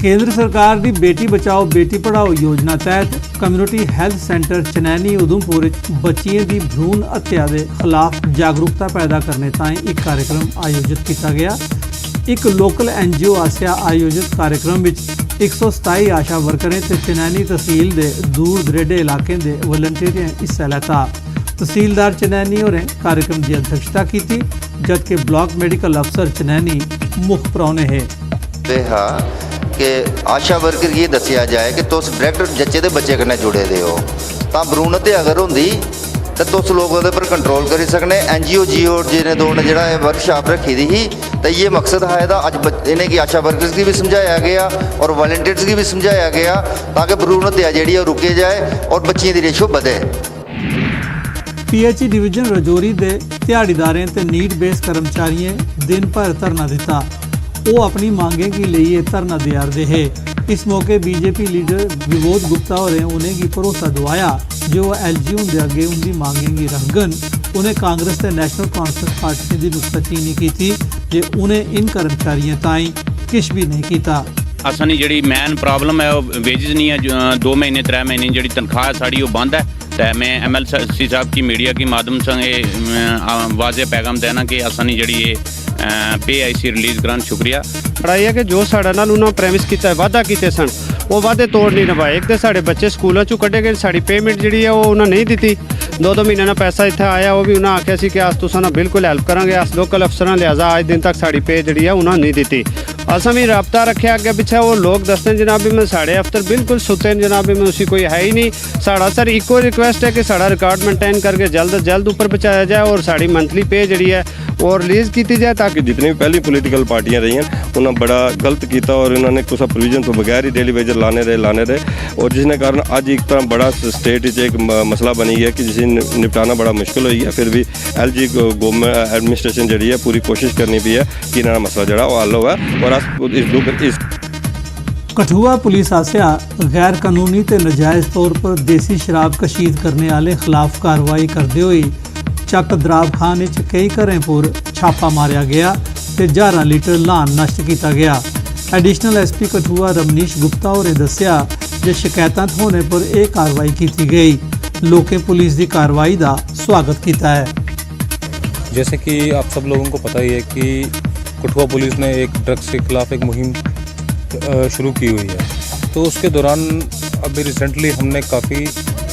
केंद्र सरकार की बेटी बचाओ बेटी पढ़ाओ योजना तहत community health centre Chenani Udhampur बच्चियों की भ्रूण हत्या के खिलाफ जागरूकता पैदा करने ताईं एक कार्यक्रम आयोजित किया गया। एक लोकल NGO आसिया आयोजित कार्यक्रम में 127 आशा वर्करें ते चनैनी तहसील के दूर दरेडे इलाके के वलंटियरें हिस्सा लेता। तहसीलदार चनैनी होरें कार्यक्रम की अध्यक्षता की, जबकि ब्लॉक मेडिकल अफसर चनैनी मुख परौने है। कि आशा वर्कर ये दसिया जाए कि तुस डायरैक्ट जच्चे दे बच्चे कन्नै जुड़े दे हो तां भ्रूण हत्या अगर होंदी तो तुस लोग उहदे पर कंट्रोल करी सकने। NGO जी ने दो ने जिहड़ा वर्कशॉप रखी दी ही तो ये मकसद है इहदा अज इन्हें कि आशा वर्कर्स की भी समझाया गया और वॉलंटियर्स की भी समझाया गया ताकि भ्रूण हत्या जिहड़ी रुके जाए और बच्चियों की रेशो बढ़े। PHE डिवीजन रजौरी के दिहाड़ीदारें ते नीड बेस कर्मचारियों दिन भर धरना दिता। वो अपनी मांगें की लिए धरना दे रहे हैं। इस मौके BJP लीडर विबोध गुप्ता और उन्हें की भरोसा दवाया जो LG उनके अगे उनकी मांगें की रखगन। उन्हें कांग्रेस के नैशनल कॉन्फ्रेंस पार्टी की नुकताचीनी की थी जे उन्हें इन कर्मचारियों ताईं किश भी नहीं किया। असानी जी मैन प्रॉब्लम है वेजिज नहीं है, 2 महीने 3 महीने जी तनख्वाह साड़ी वो बंद है। तो मैं MLC साहब की मीडिया के माध्यम से वाजे पैगाम देना कि असानी जी PIC रिलीज़ करान। शुक्रिया पढ़ाई है कि जो साढ़े नाल उन्होंने प्रैमिस किया वादा किए सन वो वादे तोड़ नहीं निभाए। एक तो साढ़े बच्चे स्कूलों चों कढ़े गए, साड़ी पेमेंट जी है वो उन्होंने नहीं दी। 2-2 महीने का पैसा इतना आया वो भी उन्हें आख्या सी कि अस तुसां नाल बिल्कुल हैल्प करांगे। अस लोकल अफसरां लिहाजा अज दिन तक साड़ी पे जी है उन्होंने नहीं दी। असां भी रबता रखे अगे पिछे वो लोग दसते जनाब भी मैं साढ़े अफसर बिल्कुल सुते जनाब भी मैं उसी कोई है ही नहीं। साढ़ा सर इको रिक्वेस्ट है कि साढ़ा रिकॉर्ड मेनटेन करके जल्द अज जल्द ऊपर पहुँचाया जाए और साड़ी मंथली पे जी है वो रिलीज़ की जाए ताकि जितनी भी पहली पोलिटिकल पार्टियां रही उन्होंने बड़ा गलत किया और इन्होंने कुछ प्रोविजन तो बगैर ही डेली वेजर लाने रहे और जिसने कारण अज एक तरह बड़ा स्टेट एक मसला बनी है कि जिसे निपटाना बड़ा मुश्किल हुई है। फिर भी LG गवर्नमेंट एडमिनिस्ट्रेशन जी है पूरी कोशिश करनी भी है कि इन्होंने मसला जरा वो हल होगा। और इस कठुआ पुलिस आसिया गैर कानूनी ते नजायज़ तौर पर देसी शराब कशीद करने वाले खिलाफ कार्रवाई करते हुए चक दराब खान कई घरों पर छापा मारिया गया ते 1000 लीटर लान नष्ट किया गया। एडिशनल SP कठुआ रमनीश गुप्ता होरें दस्सिया जे शिकायत होने पर यह कार्रवाई की गई। लोकें पुलिस की कार्रवाई का स्वागत किया है। जैसे कि आप सब लोगों को पता ही है कि कठुआ पुलिस ने एक ड्रग्स के खिलाफ एक मुहिम शुरू की हुई है। तो उसके दौरान अभी रिसेंटली हमने काफ़ी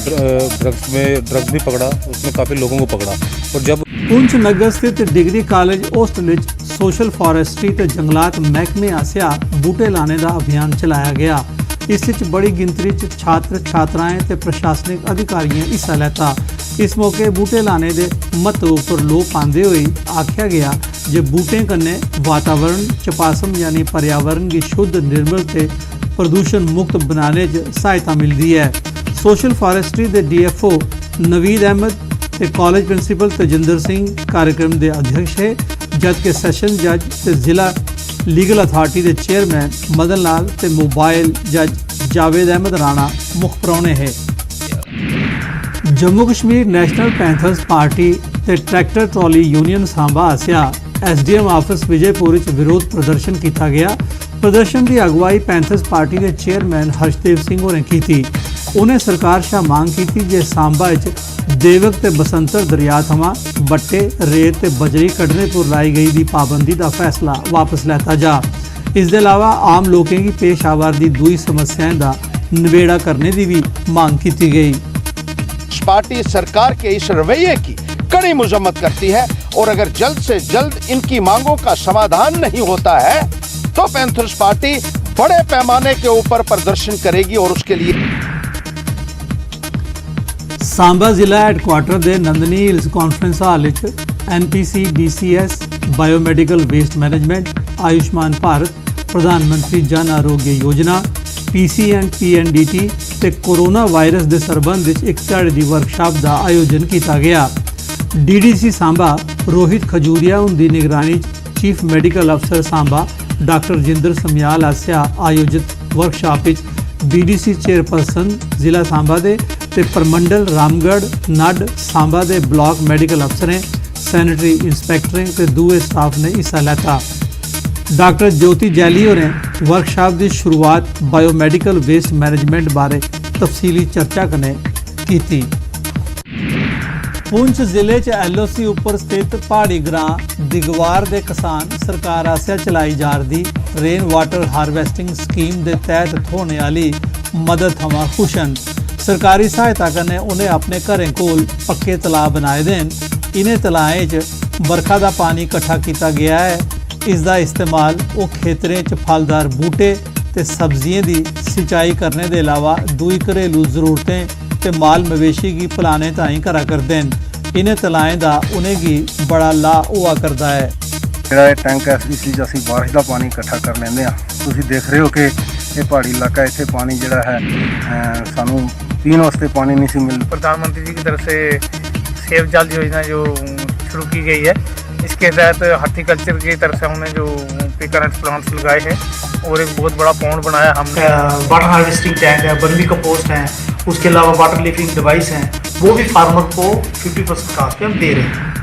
ड्रग्स भी पकड़ा, उसमें काफ़ी लोगों को पकड़ा। और जब पुंछ नगर स्थित degree college hostel social forestry ते जंगलात महकमे आसिया बूटे लाने का अभियान चलाया गया। इस बड़ी गिनती छात्र छात्राएं ते प्रशासनिक अधिकारियों हिस्सा लेता। इस मौके बूटे लाने के महत्व पर लोह पाते हुए आख्या गया जे बूटे कन्ने वातावरण चपासम यानी पर्यावरण की शुद्ध निर्मल ते प्रदूषण मुक्त बनाने सहायता मिलती है। सोशल फॉरेस्ट्री के DFO नवीद अहमद ते कॉलेज प्रिंसीपल तजिंदर सिंह कार्यक्रम के अध्यक्ष है, जबकि सैशन जज ते जिला लीगल अथॉरिटी के चेयरमैन मदन लाल ते मोबाइल जज जावेद अहमद राणा मुख परौने है। Jammu Kashmir national panthers party ते ट्रैक्टर ट्रॉली यूनियन सांबा आसिया SDM ऑफिस विजयपुर विरोध प्रदर्शन किया गया। प्रदर्शन की अगवाई पैंथर्स पार्टी के चेयरमैन हर्षदेव सिंह होरें की थी। उन्हें सरकार शाह मांग की जे सांबा देवक ते बसंतर दरिया थमां बट्टे रेत ते बजरी कढ़ने पर लाई गई दी पाबंदी का फैसला वापस लेता जा। इसके अलावा आम लोगों की पेश आवारदी दूई समस्याएं का निबेड़ा करने की भी मांग की गई। पार्टी सरकार के इस रवैये की कड़ी मजम्मत करती है और अगर जल्द से जल्द इनकी मांगों का समाधान नहीं होता है तो पैंथर्स पार्टी बड़े पैमाने के ऊपर प्रदर्शन करेगी। और उसके लिए सांबा जिला हैडक्वार्टर के Nandani hills conference hall NPC DCS biomedical waste management Ayushman Bharat Pradhanmantri Jan Arogya Yojana PC and PNDT ते कोरोना वायरस के संबंध एक ध्याड़े की वर्कशॉप का आयोजन किया गया। DDC सांबा रोहित खजूरिया उनकी निगरानी चीफ मेडिकल अफसर सांबा डॉक्टर जिंदर समयाल आसिया आयोजित वर्कशॉप BDC चेयरपर्सन जिला सांबा दे ते परमंडल रामगढ़ नड सांबा दे ब्लॉक मेडिकल अफसरें सैनिटरी इंस्पैक्टरें ते दूए स्टाफ ने हिस्सा लेता। डॉक्टर ज्योति जैली होरें वर्कशॉप की शुरुआत बायोमैडिकल वेस्ट मैनेजमेंट बारे तफसीली चर्चा करने की थी। पुंछ जिले च LOC उपर स्थित पहाड़ी ग्रां दिगवार के किसान सरकार आसिया चलाई जा रही रेन वाटर हारवैसटिंग स्कीम के तहत होने वाली मदद थमां खुश हैं। सरकारी सहायता कन्नै उन्हें अपने घरें कोल पक्के तलाब बनाए देन। इन्हें तलाएं च बरखा का पानी इकट्ठा किया गया है। इसका इस्तेमाल वो खेतरें च फलदार बूटे ते सब्जियां की सिंचाई करने के अलावा दूई घरेलू जरूरतें ते माल मवेशी की पलाने ताईं करा करते हैं। इन्हें तलाएं का उन्हें की बड़ा लाभ हुआ करता है। ਜਿਹੜਾ ਇਹ ਟੈਂਕ ਹੈ ਇਸ ਵਿੱਚ ਅਸੀਂ ਬਾਰਿਸ਼ ਦਾ ਪਾਣੀ ਇਕੱਠਾ ਕਰ ਲੈਂਦੇ ਹਾਂ। ਤੁਸੀਂ ਦੇਖ ਰਹੇ ਹੋ ਕਿ ਇਹ ਪਹਾੜੀ ਇਲਾਕਾ ਇੱਥੇ ਪਾਣੀ ਜਿਹੜਾ ਹੈ ਸਾਨੂੰ पीने वास्ते पानी नहीं सी मिल। प्रधानमंत्री जी की तरफ से सेव जल योजना जो शुरू की गई है, इसके तहत हार्टिकल्चर की तरफ से हमने जो करंट प्लांट्स लगाए हैं और एक बहुत बड़ा पॉन्ड बनाया हमने। वाटर हार्वेस्टिंग टैंक है, बर्मी कंपोस्ट है, उसके अलावा वाटर लिफ्टिंग डिवाइस हैं, वो भी फार्मर को 50% कास्ट पे हम दे रहे हैं।